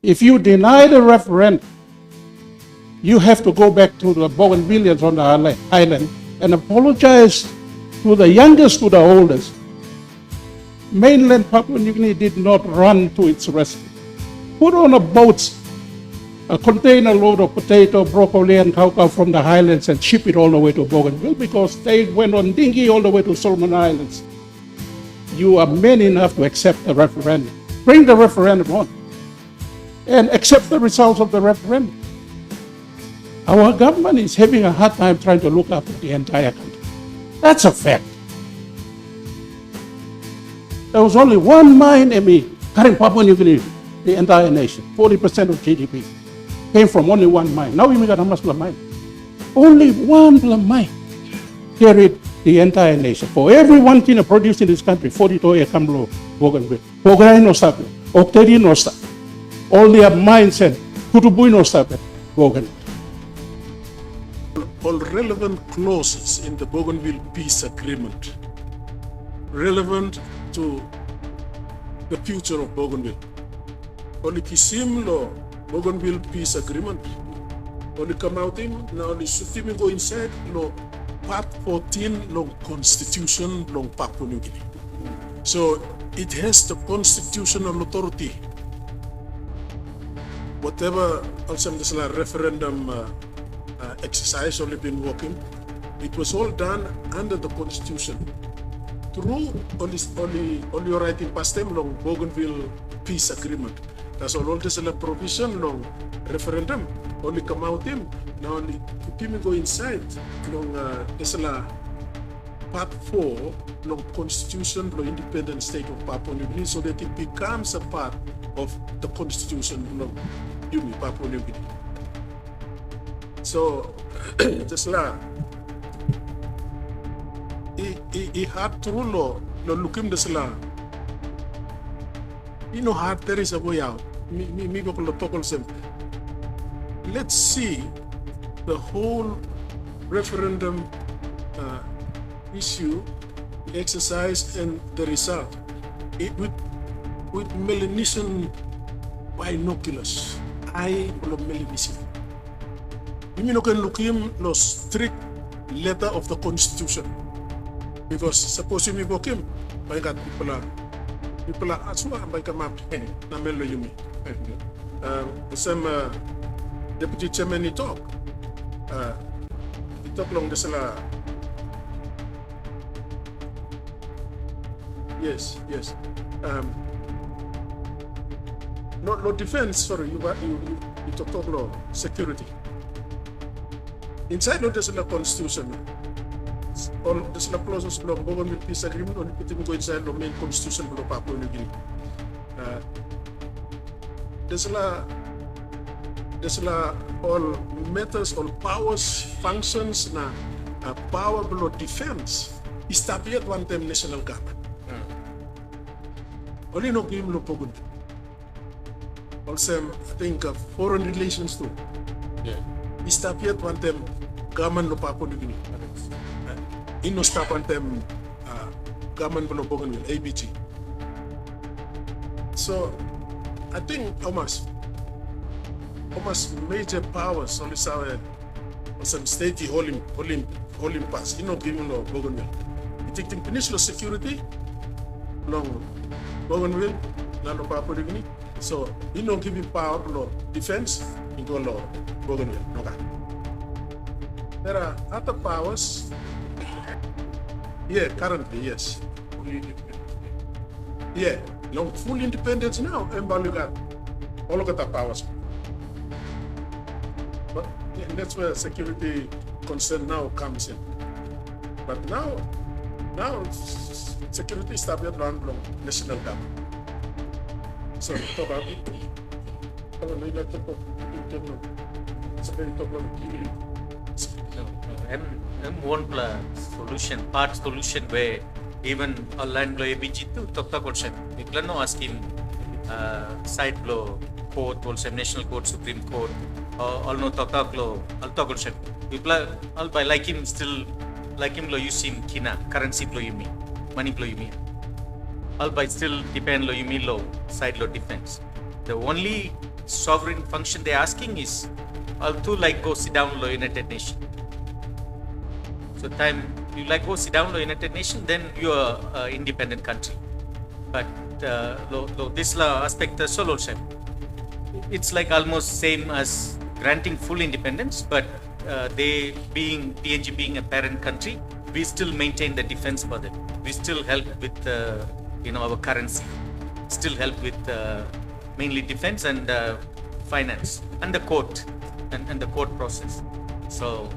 If you deny the referendum, you have to go back to the Bougainvilleans on the island and apologize to the youngest, to the oldest. Mainland Papua New Guinea did not run to its rescue. Put on a boat, a container load of potato, broccoli, and cocoa from the highlands and ship it all the way to Bougainville, because they went on dinghy all the way to Solomon Islands. You are men enough to accept the referendum. Bring the referendum on and accept the results of the referendum. Our government is having a hard time trying to look after the entire country. That's a fact. There was only one mine, carrying Papua New Guinea, the entire nation. 40% of GDP came from only one mine. Now we got how much mine? Only one mine carried the entire nation. For every 1 kilo produced in this country, 42 Kamlo, Bougainville. Pograi no stop, Octedi no stop. All their mines and Kutubui no stop, Bougainville. All relevant clauses in the Bougainville Peace Agreement relevant to the future of Bougainville. Only kisim lo Bougainville Peace Agreement. Only come out in now only sutimi go inside lo part 14 long constitution long Papua New Guinea. So it has the constitutional authority. Whatever also this referendum exercise only been working, it was all done under the constitution. Through only writing past them long Bougainville Peace Agreement. That's all this is a provision long referendum. Only come out him now only people go inside long this is part 4 long constitution long independent state of Papua New Guinea, so that it becomes a part of the constitution long Papua New Guinea. So just he had to lo looking this hard there is a way out. Me talk some. Let's see the whole referendum issue, the exercise, and the result. It with Melanesian binoculars, eye of Melanesian. You can look him the strict letter of the constitution, because suppose you book him, by God people are aswa by come up na melo yumi. The same deputy chairman he talk long this yes. No defense, sorry, you talk law security. Inside of the constitution, all the clauses of the Bougainville Peace Agreement only putting go inside the main constitution of Papua New Guinea. There's all matters, all powers, functions, na power below defense. Established one time national government. Only no game no Bougainville. Also, I think foreign relations too. Yeah. Established one time government of Papua New Guinea. No stop one time government of Bougainville, ABG. So I think almost major powers on some state holding pass. Giving no Bougainville. You take peninsula security long Bougainville, not Papua New Guinea. So giving power to defense into law Bougainville. Okay. There are other powers. Yeah, currently, yes. Yeah, long full independence now, and you got all of the powers. But yeah, that's where security concern now comes in. But now security is established around national government. So talk about it. One solution, part solution where even a land law ABG to talk question. People no asking side law court, also national court, Supreme Court, all no talk law, all talk question. People all by like him still like him law using kina currency law you mean, money law you mean. All by still depend law you mean law side law defense. The only sovereign function they're asking is to like go sit down lo United Nations. So time you like go sit down lo United Nations, then you are independent country. But this aspect solo it's like almost same as granting full independence, but they being PNG being a parent country, we still maintain the defense for them. We still help with our currency, still help with mainly defense and finance and the court and the court process. So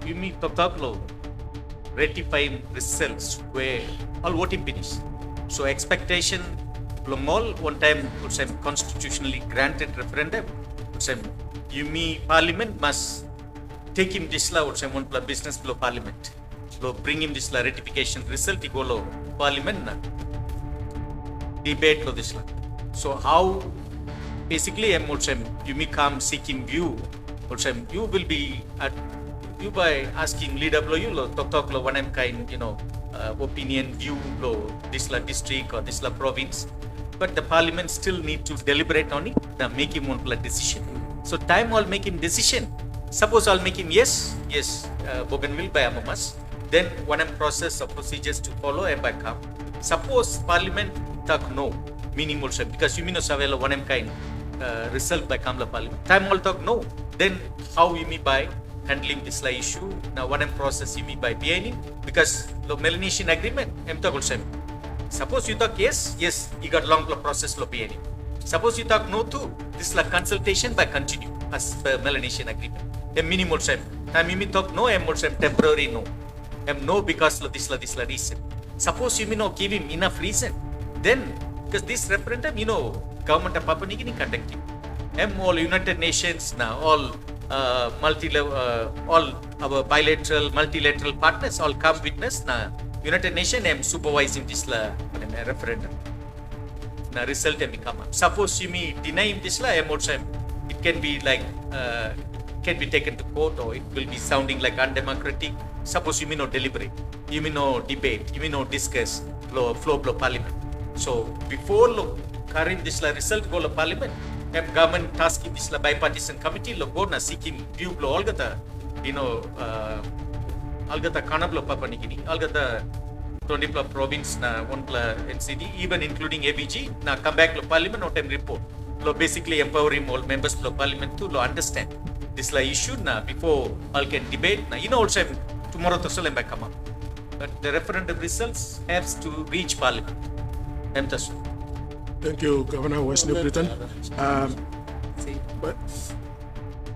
you mean to ratifying results where all voting finish. So expectation all one time constitutionally granted referendum. You mean Parliament must take him this law one business law Parliament. So bring him this ratification result he go lo Parliament na debate lo this law. So how basically you may come seeking view you will be at you by asking leader you lo talk lo one kind opinion view lo this la district or this la province, but the Parliament still need to deliberate on it and make him one decision. So time I'll make him decision. Suppose I'll make him yes Bougainville by Amamas, then one process of procedures to follow and by come. Suppose Parliament talk no meaning also because you mean no savelo one kind result by Kamla Parliament. Time all talk no, then how you mean by handling this issue? Now one process you mean by PNG because the Melanesian agreement talk also. Suppose you talk yes, you got long process lo PNG. Suppose you talk no too, this la consultation by continue as per Melanesian agreement. A minimal time. Time you mean talk no, also temporary no. No because of this la reason. Suppose you mean no give him enough reason, then because this referendum, government of Papua New Guinea conducting. All United Nations now, all all our bilateral, multilateral partners all come witness now. United Nations supervising this referendum. Now result come up. Suppose you mean deny him this it can be like can be taken to court or it will be sounding like undemocratic. Suppose you mean no deliberate, you mean no debate, you mean no discuss flow Parliament. So before carrying this result go to Parliament, government tasking this bipartisan committee go na seeking view all gata algata kanablo Papua New Guinea, algata 20 province na one NCD, even including ABG na come back to Parliament no time report. Basically empowering all members of Parliament to understand this issue na before all can debate na also tomorrow to solemn come up. But the referendum results has to reach Parliament. Thank you, Governor West New Britain. But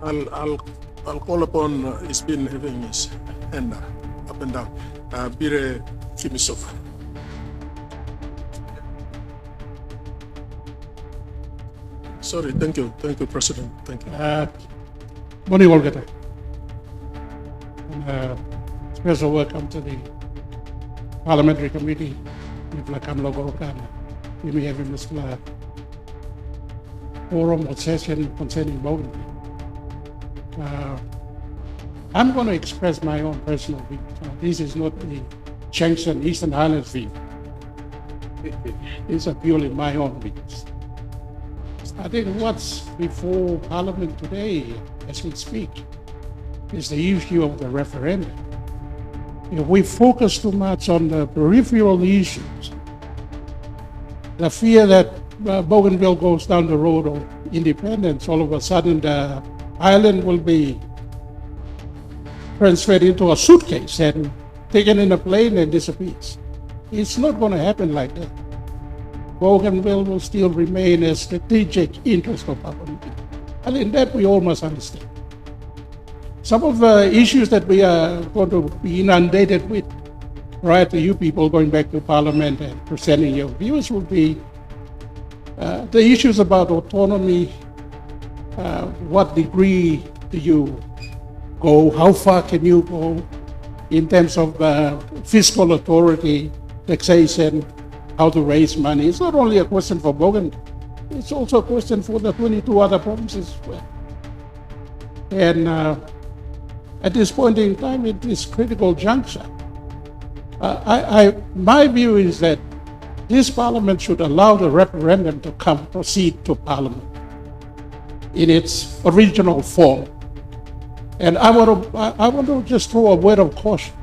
I'll call upon. He's been having his hand up and down. Bire Kimisopa. Sorry. Thank you, President. Thank you. Morning, Olgata. Special welcome to the Parliamentary Committee. We may have in this forum or session concerning Bougainville. I'm going to express my own personal view. This is not the Changshan Eastern Highlands view. These are purely my own views. I think what's before Parliament today, as we speak, is the issue of the referendum. If we focus too much on the peripheral issues, the fear that Bougainville goes down the road of independence, all of a sudden the island will be transferred into a suitcase and taken in a plane and disappears. It's not going to happen like that. Bougainville will still remain a strategic interest of Papua New Guinea. I think that we all must understand. Some of the issues that we are going to be inundated with prior to you people going back to Parliament and presenting your views will be the issues about autonomy. What degree do you go? How far can you go in terms of fiscal authority, taxation, how to raise money? It's not only a question for Bougainville, it's also a question for the 22 other provinces as well. And at this point in time, at this critical juncture, my view is that this Parliament should allow the referendum to proceed to Parliament in its original form. And I want to just throw a word of caution.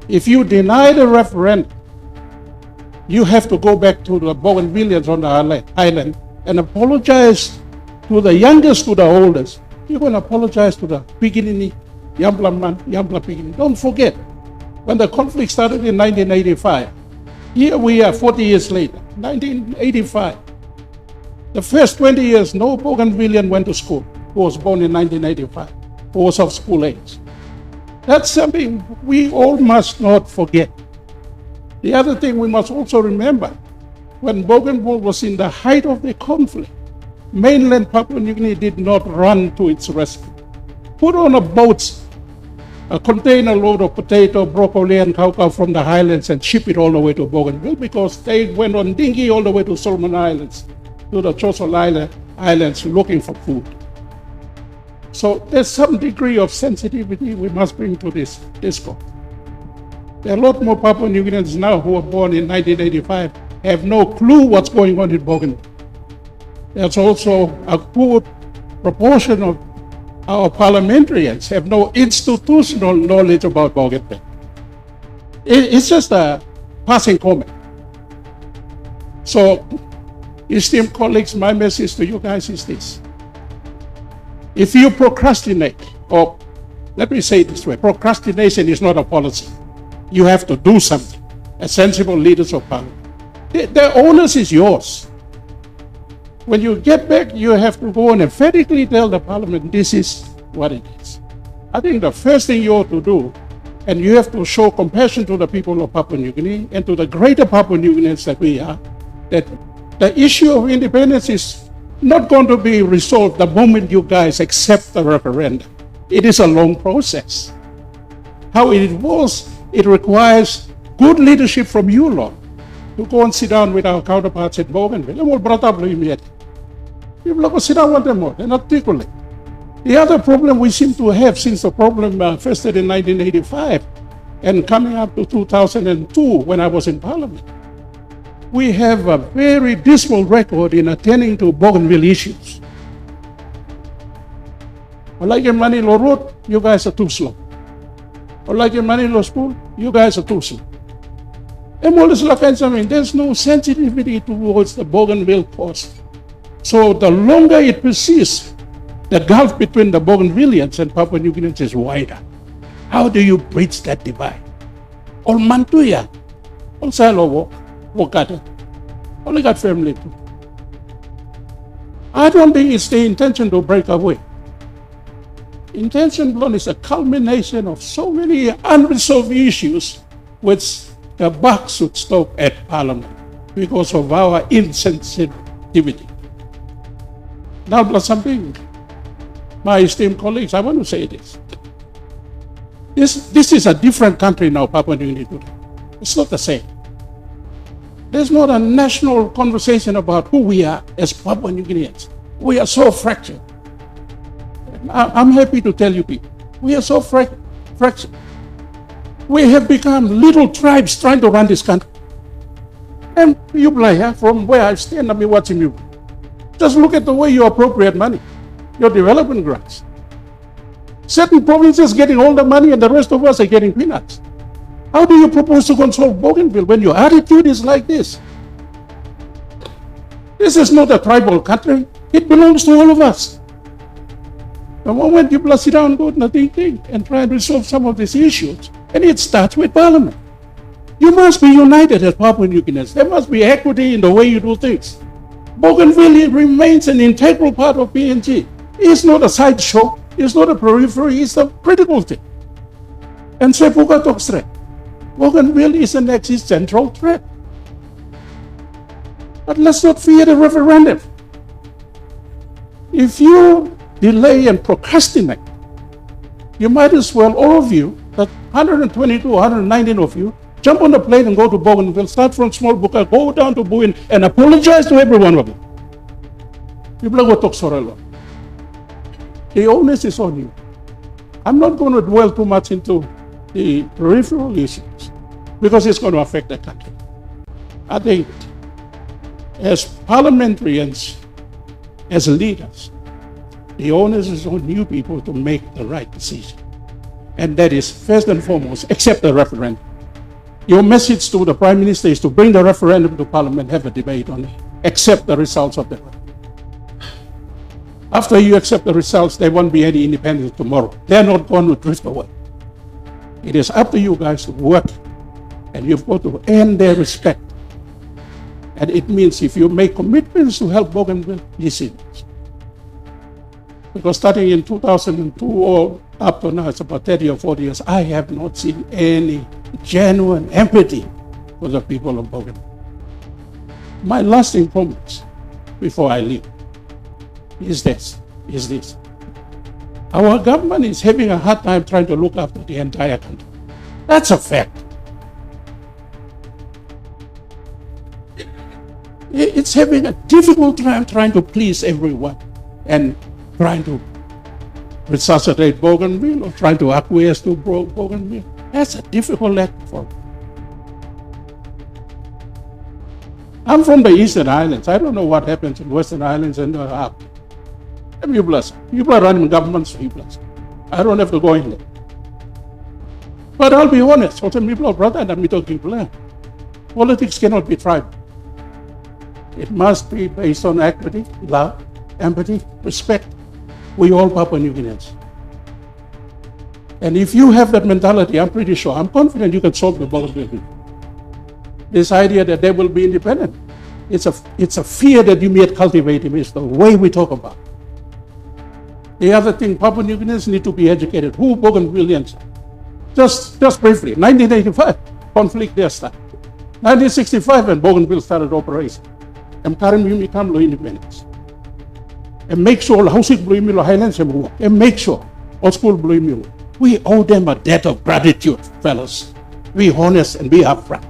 If you deny the referendum, you have to go back to the Bougainvilleans on the island and apologize to the youngest, to the oldest. You're going to apologize to the Piginini, Yambla Man, Yambla Piginini. Don't forget, when the conflict started in 1985, here we are 40 years later, 1985. The first 20 years, no Bougainvillean went to school who was born in 1985, who was of school age. That's something we all must not forget. The other thing we must also remember, when Bougainville was in the height of the conflict, mainland Papua New Guinea did not run to its rescue. Put on a boat, a container load of potato, broccoli, and cocoa from the highlands and ship it all the way to Bougainville, because they went on dinghy all the way to Solomon Islands, to the Chosul Islands looking for food. So there's some degree of sensitivity we must bring to this discourse. There are a lot more Papua New Guineans now who were born in 1985 have no clue what's going on in Bougainville. There's also a good proportion of our parliamentarians have no institutional knowledge about Bougainville. It's just a passing comment. So, esteemed colleagues, my message to you guys is this. If you procrastinate, or let me say it this way, procrastination is not a policy. You have to do something as sensible leaders of parliament. The onus is yours. When you get back, you have to go and emphatically tell the parliament this is what it is. I think the first thing you ought to do, and you have to show compassion to the people of Papua New Guinea and to the greater Papua New Guineans that we are, that the issue of independence is not going to be resolved the moment you guys accept the referendum. It is a long process. How it involves, it requires good leadership from you lot to go and sit down with our counterparts in Bougainville. And we'll brought up immediately. People go sit down with them more and articulate. The other problem we seem to have since the problem first started in 1985 and coming up to 2002 when I was in Parliament, we have a very dismal record in attending to Bougainville issues. Like in Manilo Road, you guys are too slow. Or like in Manilo School, you guys are too slow. And there's no sensitivity towards the Bougainville cause. So the longer it persists, the gulf between the Bougainvilleans and Papua New Guineans is wider. How do you bridge that divide? All Mantuya, all Salo Wokata, only got family too. I don't think it's the intention to break away. Intention is a culmination of so many unresolved issues which the buck should stop at Parliament because of our insensitivity. Now, plus something, my esteemed colleagues, I want to say this. This is a different country now, Papua New Guinea today. It's not the same. There's not a national conversation about who we are as Papua New Guineans. We are so fractured. I'm happy to tell you people, we are so fractured. We have become little tribes trying to run this country. And you play, from where I stand, I'm watching you. Just look at the way you appropriate money, your development grants. Certain provinces getting all the money and the rest of us are getting peanuts. How do you propose to control Bougainville when your attitude is like this? This is not a tribal country. It belongs to all of us. The moment you sit down and go to nothing and try and resolve some of these issues, and it starts with Parliament. You must be united as Papua New Guineans. There must be equity in the way you do things. Bougainville remains an integral part of PNG. It's not a sideshow. It's not a periphery. It's a critical thing. And Sepuka talks straight. Bougainville is an existential threat. But let's not fear the referendum. If you delay and procrastinate, you might as well, all of you, that 122, 119 of you, jump on the plane and go to Bougainville, start from Small Buka, go down to Buin, and apologize to every one of them. People go talk so long. The onus is on you. I'm not going to dwell too much into the peripheral issues because it's going to affect the country. I think as parliamentarians, as leaders, the onus is on you people to make the right decision. And that is first and foremost, accept the referendum. Your message to the Prime Minister is to bring the referendum to Parliament, have a debate on it, accept the results of the referendum. After you accept the results, there won't be any independence tomorrow. They're not going to drift away. It is up to you guys to work, and you've got to earn their respect. And it means if you make commitments to help Bougainville, listen. Because starting in 2002 or up to now, it's about 30 or 40 years, I have not seen any genuine empathy for the people of Bougainville. My lasting promise before I leave is this. Our government is having a hard time trying to look after the entire country. That's a fact. It's having a difficult time trying to please everyone and trying to resuscitate Bougainville or trying to acquiesce to Bougainville. That's a difficult act for me. I'm from the Eastern Islands. I don't know what happens in Western Islands and up. People are running governments. I don't have to go in there. But I'll be honest. Politics cannot be tribal. It must be based on equity, love, empathy, respect. We all Papua New Guineans. And if you have that mentality, I'm pretty sure, I'm confident you can solve the Bougainville. This idea that they will be independent, it's a fear that you may cultivate. It's the way we talk about. The other thing, Papua New Guineans need to be educated. Who Bougainvilleans? Just briefly, 1985, conflict there started. 1965, when Bougainville started operation. And Karim become independence. And make sure housing blue milo highlands and make sure all school blue milo. We owe them a debt of gratitude, fellas. Be honest and be upfront.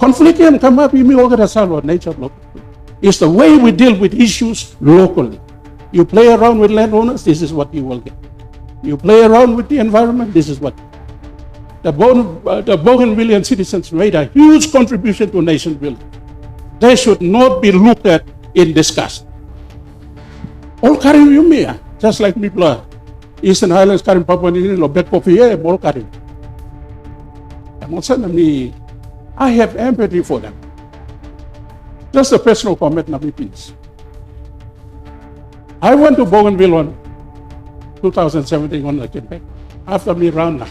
Conflict come up, nature. It's the way we deal with issues locally. You play around with landowners, this is what you will get. You play around with the environment, this is what. The Bougainvillean citizens made a huge contribution to nation building. They should not be looked at in disgust. All Karim Yumia, just like me, Eastern Highlands, Karim Papua New Guinea, Lobet Popie, all Karim. I have empathy for them. Just a personal comment, please. I went to Bougainville on 2017 on the campaign. After me round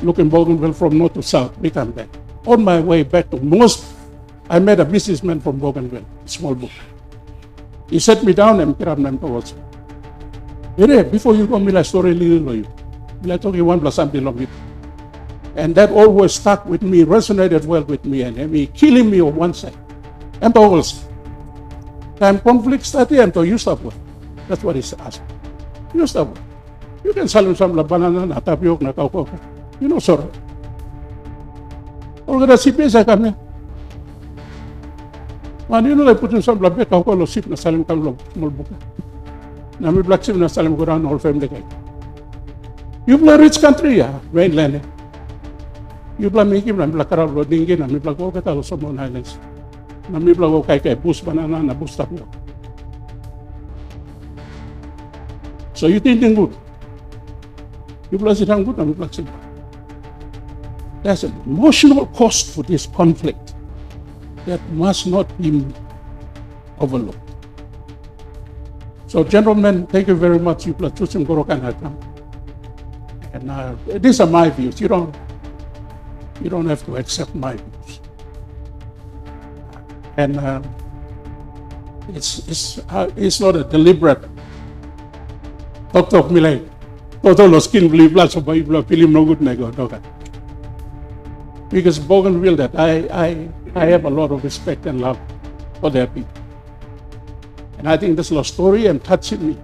looking Bougainville from north to south, we come back. On my way back to I met a businessman from Bougainville, small book. He sat me down and grabbed my towards me. Before you go, me story little you. Let's talk 1 plus something of it. And that always stuck with me, resonated well with me, and me killing me on one side. And also, time conflict started and you stop with. That's what he's asking. You stop with. You can sell him some banana, na tapioca, na cocoa. You know, sorry. All the recipes I come here. Man, you know, I put in some black cocoa, sip, na salim come small book. Na me black sip, na salim go down all family. You play rich country, mainland. You play me, na black crowd, dingin, na me black go get some on islands. Na me black go kay boost banana, na boost tapioca. So you thinking good. You play it good, na me black sip. There's an emotional cost for this conflict that must not be overlooked. So, gentlemen, thank you very much. You play Tusim Gorokan Hakam. And these are my views. You don't have to accept my views. And it's not a deliberate. Talk me like, total skin believe lots of people film no good nego. Because Bougainville, that I have a lot of respect and love for their people. And I think this love story and touching me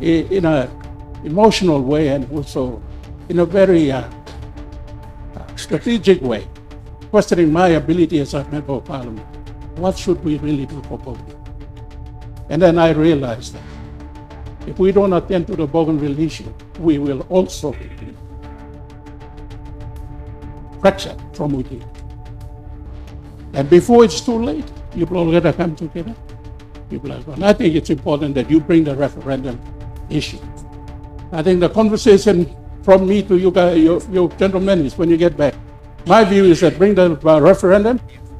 in an emotional way and also in a very strategic way, questioning my ability as a member of Parliament. What should we really do for Bougainville? And then I realized that if we don't attend to the Bougainville issue, we will also fracture from within. And before it's too late, people all got to come together. People are gone. I think it's important that you bring the referendum issue. I think the conversation from me to you guys, you gentlemen, is when you get back. My view is that bring the referendum.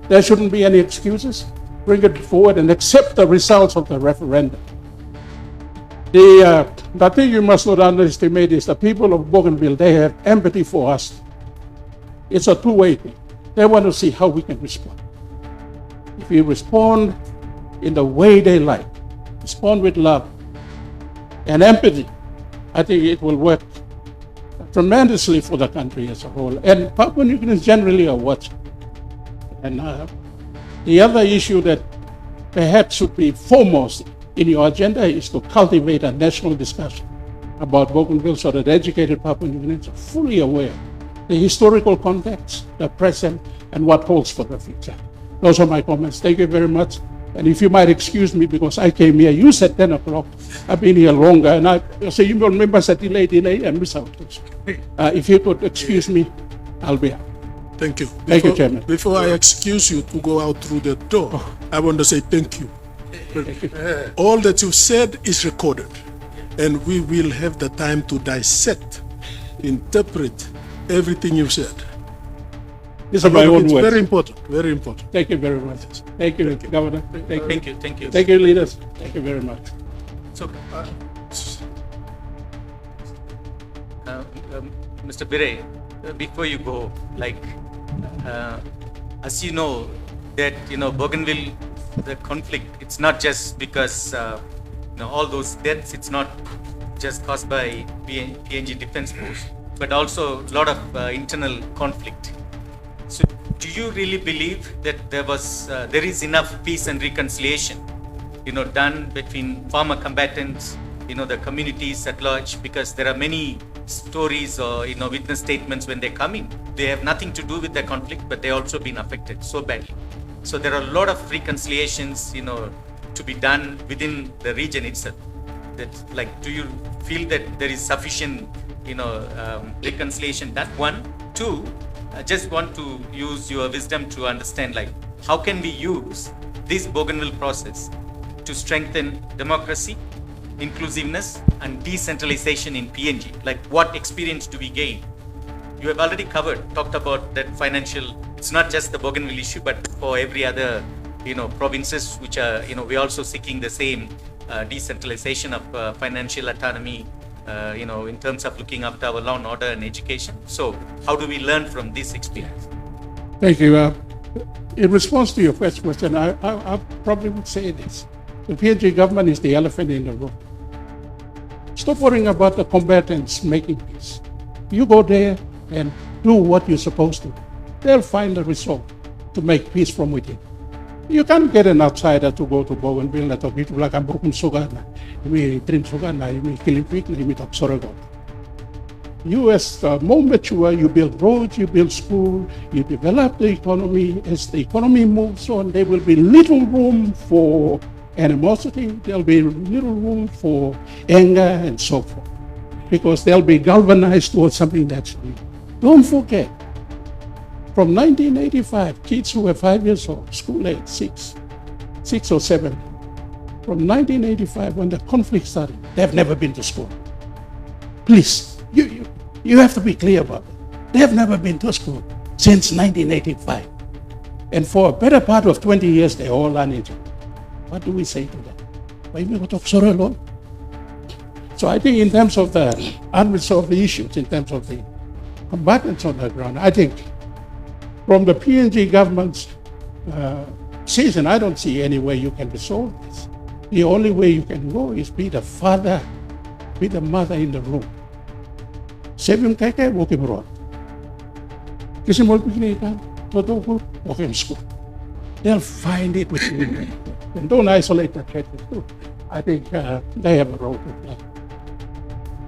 There shouldn't be any excuses. Bring it forward and accept the results of the referendum. The thing you must not underestimate is the people of Bougainville, they have empathy for us. It's a two-way thing. They want to see how we can respond. If we respond in the way they like, respond with love and empathy, I think it will work tremendously for the country as a whole. And Papua New Guinea is generally a watch. And the other issue that perhaps should be foremost in your agenda is to cultivate a national discussion about Bougainville so that educated Papua New Guineans are fully aware of the historical context, the present, and what holds for the future. Those are my comments. Thank you very much. And if you might excuse me, because I came here, you said 10 o'clock. I've been here longer, and I say you remember that delay, and miss out. If you could excuse me, I'll be out. Thank you. Thank you, Chairman. Before I excuse you to go out through the door, I want to say thank you. All that you said is recorded, and we will have the time to dissect, interpret everything you said. These are my own It's words. very important, very important. Thank you very much. Thank you, Governor. Thank you. Thank you. Thank you, leaders. Thank you very much. So, Mr. Bire, before you go, as you know, that Bougainville, the conflict, it's not just because all those deaths. It's not just caused by PNG Defense Force, but also a lot of internal conflict. So, do you really believe that there is enough peace and reconciliation, done between former combatants, the communities at large? Because there are many stories or witness statements when they come in. They have nothing to do with the conflict, but they also been affected so badly. So there are a lot of reconciliations, to be done within the region itself. Do you feel that there is sufficient, reconciliation done? One, two. I just want to use your wisdom to understand, how can we use this Bougainville process to strengthen democracy, inclusiveness, and decentralization in PNG? What experience do we gain? You have already talked about that financial. It's not just the Bougainville issue, but for every other, provinces which are, we're also seeking the same decentralization of financial autonomy, in terms of looking after our law and order and education. So how do we learn from this experience? Thank you. In response to your first question, I probably would say this. The PNG government is the elephant in the room. Stop worrying about the combatants making peace. You go there and do what you're supposed to. They'll find the resolve to make peace from within. You can't get an outsider to go to Bougainville and talk to like I'm broken sugar, we drink sugar, we killing pig, we talk sorrow. You, as more mature, you build roads, you build school, you develop the economy. As the economy moves on, there will be little room for animosity, there'll be little room for anger and so forth, because they'll be galvanized towards something that's real. Don't forget, from 1985, kids who were 5 years old, school age, six or seven, from 1985 when the conflict started, they've never been to school. Please, you have to be clear about it. They've never been to school since 1985. And for a better part of 20 years, they're all uneducated. What do we say to them? Why we go to sorrow alone? So I think in terms of the unresolved issues, in terms of the combatants on the ground, I think from the PNG government's season, I don't see any way you can resolve this. The only way you can go is be the father, be the mother in the room. Save keke, walk him around. Kasi mo begini kan, totoo walk him school. They'll find it within them. And don't isolate the churches too. I think they have a role to play.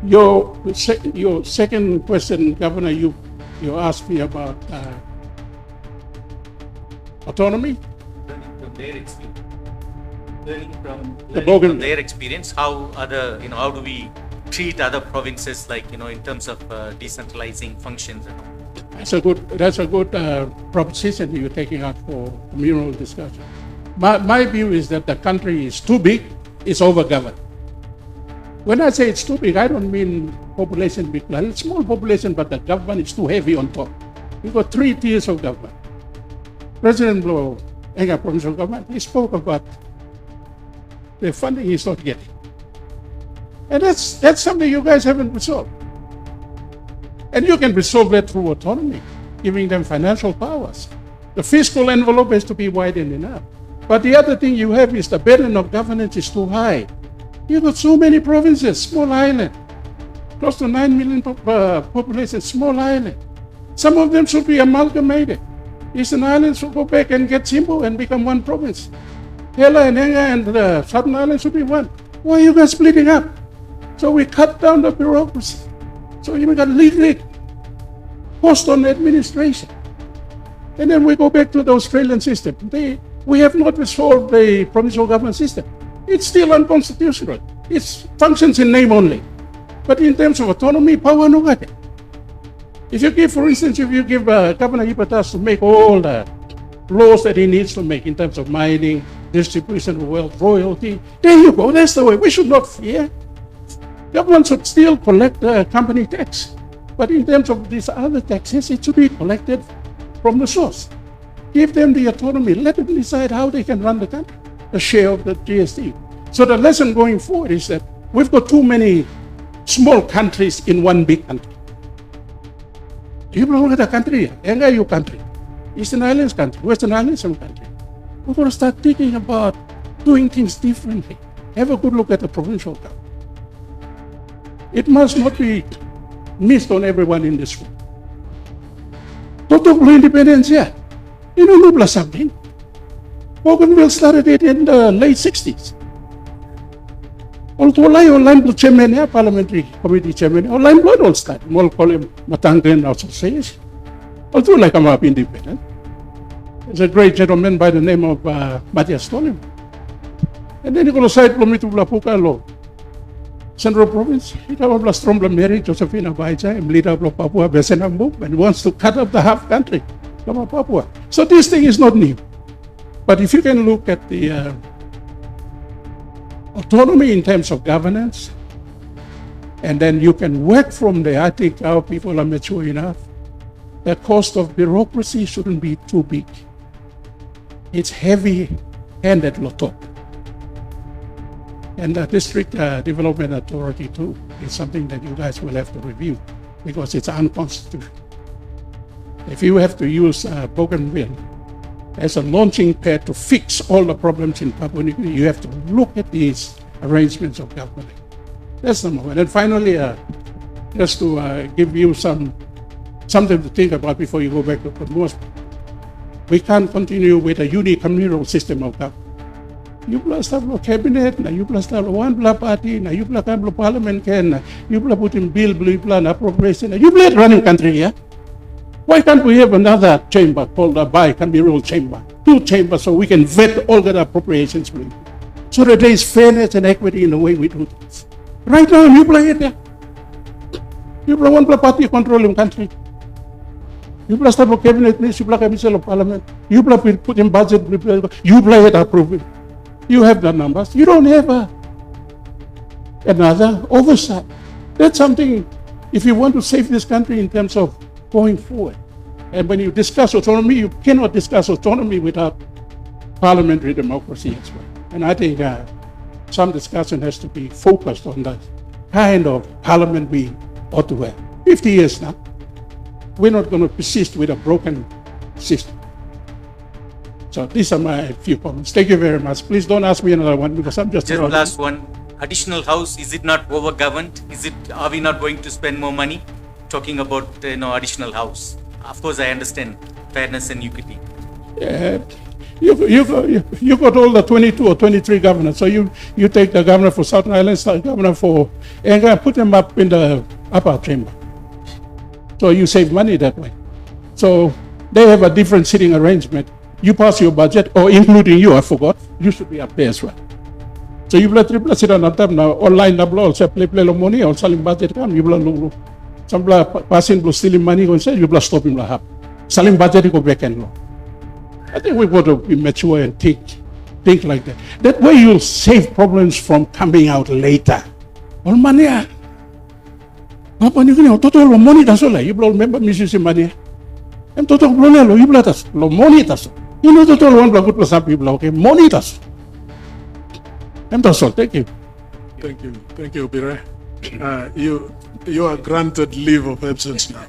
Your second question, Governor, you asked me about autonomy. Learning from their experience. Learning Bougainville. from their experience, how how do we treat other provinces, in terms of decentralizing functions and all? That's a good proposition you're taking out for communal discussion. My view is that the country is too big, it's overgoverned. When I say it's too big, I don't mean population big. It's small population, but the government is too heavy on top. We've got 3 tiers of government. President Blow, Enga provincial government, he spoke about the funding he's not getting. And that's something you guys haven't resolved. And you can resolve that through autonomy, giving them financial powers. The fiscal envelope has to be widened enough. But the other thing you have is the burden of governance is too high. You've got so many provinces, small island, close to 9 million population, small island. Some of them should be amalgamated. Eastern Islands should go back and get Simbo and become one province. Hela and Enga and the Southern Islands should be one. Why are you guys splitting up? So we cut down the bureaucracy. So you got legally cost on administration. And then we go back to the Australian system. We have not resolved the provincial government system. It's still unconstitutional. It functions in name only. But in terms of autonomy, power no gate. If you give, for instance, Governor Ipatas to make all the laws that he needs to make in terms of mining, distribution of wealth, royalty, there you go. That's the way. We should not fear. Government should still collect the company tax. But in terms of these other taxes, it should be collected from the source. Give them the autonomy. Let them decide how they can run the country, the share of the GST. So the lesson going forward is that we've got too many small countries in one big country. You belong to the country, Enga you country, Eastern Islands country, Western Islands some country. We've got to start thinking about doing things differently. Have a good look at the provincial government. It must not be missed on everyone in this room. Total independence, yeah. You know something. Bougainville started it in the late 60s. Although online chairman, parliamentary committee chairman, online blood all started. We'll call him Matangan Association. Although like I'm up independent. There's a great gentleman by the name of Matthias Tolim. And then he goes aside from me to Blapuka law. Central Province, he was from Mary Josephina Baija, leader of Papua Besenam movement, wants to cut up the half country from Papua. So this thing is not new. But if you can look at the autonomy in terms of governance, and then you can work from there, I think our people are mature enough. The cost of bureaucracy shouldn't be too big. It's heavy-handed lotop. And the District Development Authority too is something that you guys will have to review because it's unconstitutional. If you have to use Bougainville as a launching pad to fix all the problems in Papua New Guinea, you have to look at these arrangements of government. That's number one. And finally, just to give you something to think about before you go back to Port. We can't continue with a unicameral system of government. You plus have a cabinet, you plus have one blah party, you plus have a parliament, you plus put in bill, blue plan, appropriation, you plus running country, yeah? Why can't we have another chamber called a bicameral chamber? 2 chambers so we can vet all the appropriations, so that there is fairness and equity in the way we do things. Right now, you play it there. You play one party controlling country. You plus have a cabinet, you plus have a parliament, you plus put in budget, you play it, approve it. You have the numbers. You don't have another oversight. That's something, if you want to save this country in terms of going forward. And when you discuss autonomy, you cannot discuss autonomy without parliamentary democracy as well. And I think some discussion has to be focused on the kind of parliament we ought to have. 50 years now, we're not going to persist with a broken system. So these are my few comments. Thank you very much. Please don't ask me another one because I'm just last one. Additional house, is it not over-governed? Are we not going to spend more money? Talking about additional house. Of course, I understand fairness and equity. You got all the 22 or 23 governors. So you take the governor for Southern Islands, the governor for Enga, put them up in the upper chamber. So you save money that way. So they have a different sitting arrangement. You pass your budget, or including you, I forgot, you should be up there as well. So you play triple sit on top now, online double, also play money, or selling budget, you play. Some passing blow stealing money, go say you blow stop him lah. Salim budget go back and law. I think we've got to be mature and think like that. That way you'll save problems from coming out later. All money. Papua New Guinea, total lo money taso lah. You blow remember misuse money. Em total blow lo you blow taso lo money taso. You know total one blow good plus some people okay money taso. Em taso. Thank you. Thank you, Bire. You are granted leave of absence now.